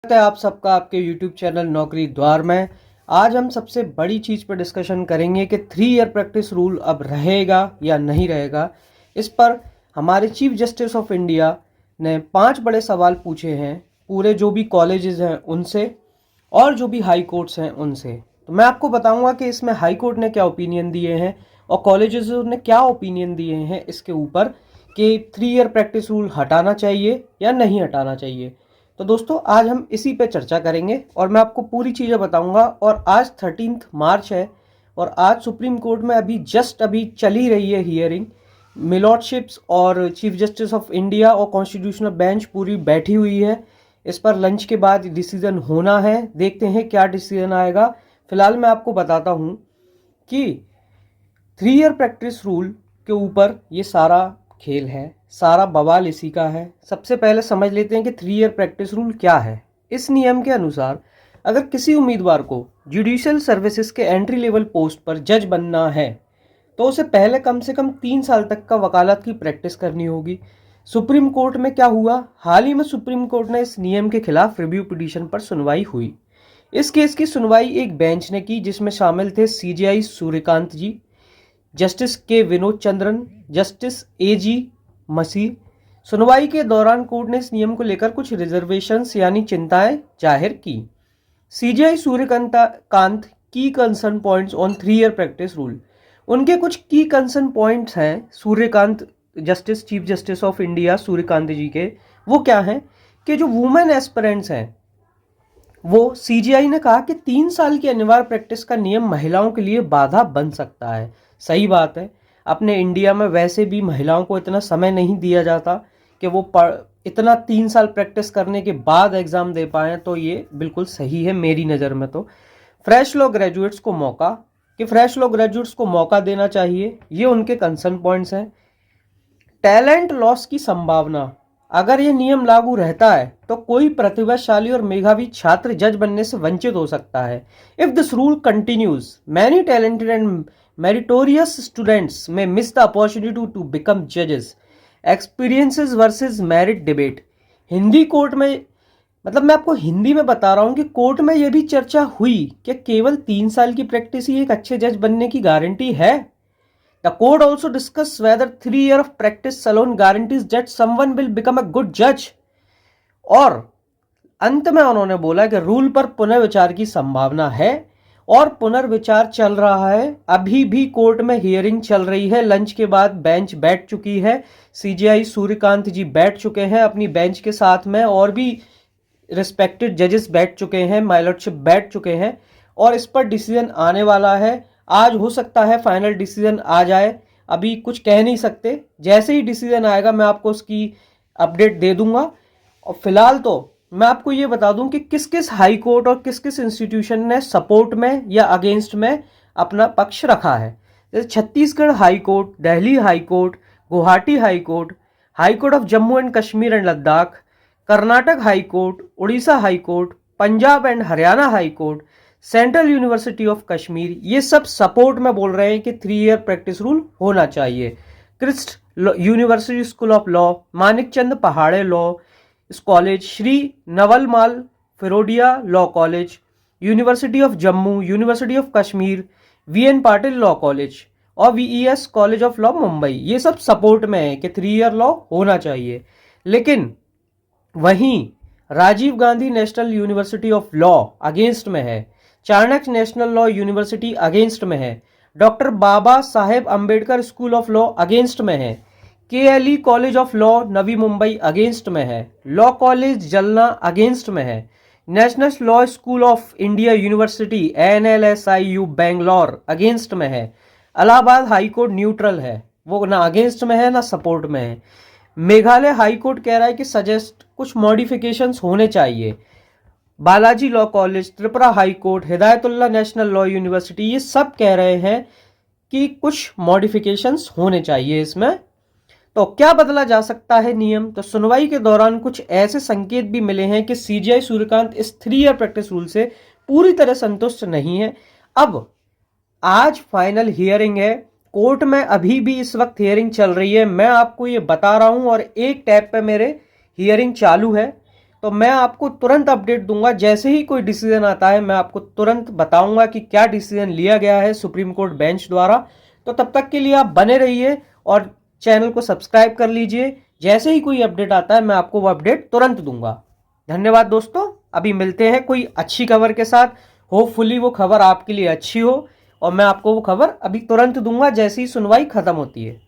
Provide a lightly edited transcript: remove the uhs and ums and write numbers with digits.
है आप सबका आपके YouTube चैनल नौकरी द्वार में। आज हम सबसे बड़ी चीज़ पर डिस्कशन करेंगे कि 3 ईयर प्रैक्टिस रूल अब रहेगा या नहीं रहेगा। इस पर हमारे चीफ जस्टिस ऑफ इंडिया ने 5 बड़े सवाल पूछे हैं, पूरे जो भी कॉलेजेस हैं उनसे और जो भी हाई कोर्ट्स हैं उनसे। तो मैं आपको बताऊंगा कि इसमें हाई कोर्ट ने क्या ओपिनियन दिए हैं और कॉलेजेस ने क्या ओपिनियन दिए हैं इसके ऊपर कि 3 ईयर प्रैक्टिस रूल हटाना चाहिए या नहीं हटाना चाहिए। तो दोस्तों आज हम इसी पे चर्चा करेंगे और मैं आपको पूरी चीज़ें बताऊंगा। और आज 13 मार्च है और आज सुप्रीम कोर्ट में अभी चल ही रही है हियरिंग। मिलॉर्डशिप्स और चीफ जस्टिस ऑफ इंडिया और कॉन्स्टिट्यूशनल बेंच पूरी बैठी हुई है। इस पर लंच के बाद डिसीजन होना है, देखते हैं क्या डिसीजन आएगा। फिलहाल मैं आपको बताता हूँ कि 3 ईयर प्रैक्टिस रूल के ऊपर ये सारा खेल है, सारा बवाल इसी का है। सबसे पहले समझ लेते हैं कि 3 ईयर प्रैक्टिस रूल क्या है। इस नियम के अनुसार अगर किसी उम्मीदवार को जुडिशियल सर्विसेज के एंट्री लेवल पोस्ट पर जज बनना है तो उसे पहले कम से कम 3 साल तक का वकालत की प्रैक्टिस करनी होगी। सुप्रीम कोर्ट में क्या हुआ, हाल ही में सुप्रीम कोर्ट ने इस नियम के खिलाफ रिव्यू पिटीशन पर सुनवाई हुई। इस केस की सुनवाई एक बेंच ने की जिसमें शामिल थे CJI सूर्यकांत जी, जस्टिस के विनोद चंद्रन, जस्टिस AG मसीह। सुनवाई के दौरान कोर्ट ने इस नियम को लेकर कुछ रिजर्वेशंस यानी चिंताएं जाहिर की। CJI सूर्यकांत की concern points on 3 year practice rule, उनके कुछ की कंसर्न पॉइंट्स हैं Suryakant justice chief justice of India Suryakant ji के। वो क्या हैं कि जो वुमेन एस्पिरेंट्स हैं वो CJI ने कहा कि 3 साल की अनिवार्य प्रैक्टिस का नियम महिलाओं के लिए बाधा बन सकता है। सही बात है, अपने इंडिया में वैसे भी महिलाओं को इतना समय नहीं दिया जाता कि वो इतना 3 साल प्रैक्टिस करने के बाद एग्ज़ाम दे पाएँ, तो ये बिल्कुल सही है मेरी नज़र में। तो फ्रेश लॉ ग्रेजुएट्स को मौका देना चाहिए, ये उनके कंसर्न पॉइंट्स हैं। टैलेंट लॉस की संभावना, अगर ये नियम लागू रहता है तो कोई प्रतिभाशाली और मेधावी छात्र जज बनने से वंचित हो सकता है। If this rule continues, many talented and meritorious students may miss the opportunity to become जजेस। Experiences versus merit debate. Hindi court में, मतलब मैं आपको हिंदी में बता रहा हूँ कि कोर्ट में यह भी चर्चा हुई कि केवल 3 साल की प्रैक्टिस ही एक अच्छे जज बनने की गारंटी है। The court also discussed whether 3 years of practice alone guarantees that someone will become a good judge। और अंत में उन्होंने बोला कि रूल पर पुनर्विचार की संभावना है और पुनर्विचार चल रहा है। अभी भी कोर्ट में हियरिंग चल रही है। लंच के बाद बेंच बैठ चुकी है, CJI सूर्यकांत जी बैठ चुके हैं अपनी बेंच के साथ में, और भी रिस्पेक्टेड जजेस बैठ चुके हैं, माइलॉर्डशिप बैठ चुके हैं, और इस पर डिसीजन आने वाला है। आज हो सकता है फाइनल डिसीजन आ जाए, अभी कुछ कह नहीं सकते। जैसे ही डिसीजन आएगा मैं आपको उसकी अपडेट दे दूंगा। और फिलहाल तो मैं आपको ये बता दूं कि किस किस हाई कोर्ट और किस किस इंस्टीट्यूशन ने सपोर्ट में या अगेंस्ट में अपना पक्ष रखा है। जैसे Chhattisgarh high court, Delhi high court, Guwahati high court of Jammu and Kashmir and Ladakh, Karnataka high court, Orissa high court, Punjab and Haryana high court, central university of Kashmir, ये सब सपोर्ट में बोल रहे हैं कि 3 ईयर प्रैक्टिस रूल होना चाहिए। Christ university school of law, Manikchand Pahade law college, Shri Navalmal Firodia law college, university of Jammu, university of Kashmir, VN Patil law college और VES college of law Mumbai, ये सब सपोर्ट में है कि 3 ईयर लॉ होना चाहिए। लेकिन वहीं Rajiv Gandhi national university of law against में है, Chanakya national law university against में है, doctor Baba Saheb Ambedkar school of law against में है, KLE college of law Navi Mumbai against में है, लॉ कॉलेज जलना अगेंस्ट में है, national law school of India university NLSIU Bangalore against में है, इलाहाबाद हाई कोर्ट न्यूट्रल है, वो ना अगेंस्ट में है ना सपोर्ट में है। मेघालय हाई कोर्ट कह रहा है कि सजेस्ट कुछ मॉडिफिकेशंस होने चाहिए। Balaji law college, Tripura high court, Hidayatullah national law university, ये सब कह रहे हैं कि कुछ मॉडिफिकेशंस होने चाहिए इसमें। तो क्या बदला जा सकता है नियम? तो सुनवाई के दौरान कुछ ऐसे संकेत भी मिले हैं कि CJI सूर्यकांत इस 3 ईयर प्रैक्टिस रूल से पूरी तरह संतुष्ट नहीं है। अब आज फाइनल हियरिंग है कोर्ट में, अभी भी इस वक्त हियरिंग चल रही है, मैं आपको ये बता रहा हूं, और एक टैब पे मेरे हियरिंग चालू है। तो मैं आपको तुरंत अपडेट दूंगा। जैसे ही कोई डिसीजन आता है मैं आपको तुरंत बताऊंगा कि क्या डिसीजन लिया गया है सुप्रीम कोर्ट बेंच द्वारा। तो तब तक के लिए आप बने रहिए और चैनल को सब्सक्राइब कर लीजिए। जैसे ही कोई अपडेट आता है मैं आपको वो अपडेट तुरंत दूंगा। धन्यवाद दोस्तों, अभी मिलते हैं कोई अच्छी खबर के साथ। होपफुली वो खबर आपके लिए अच्छी हो और मैं आपको वो खबर अभी तुरंत दूंगा जैसे ही सुनवाई खत्म होती है।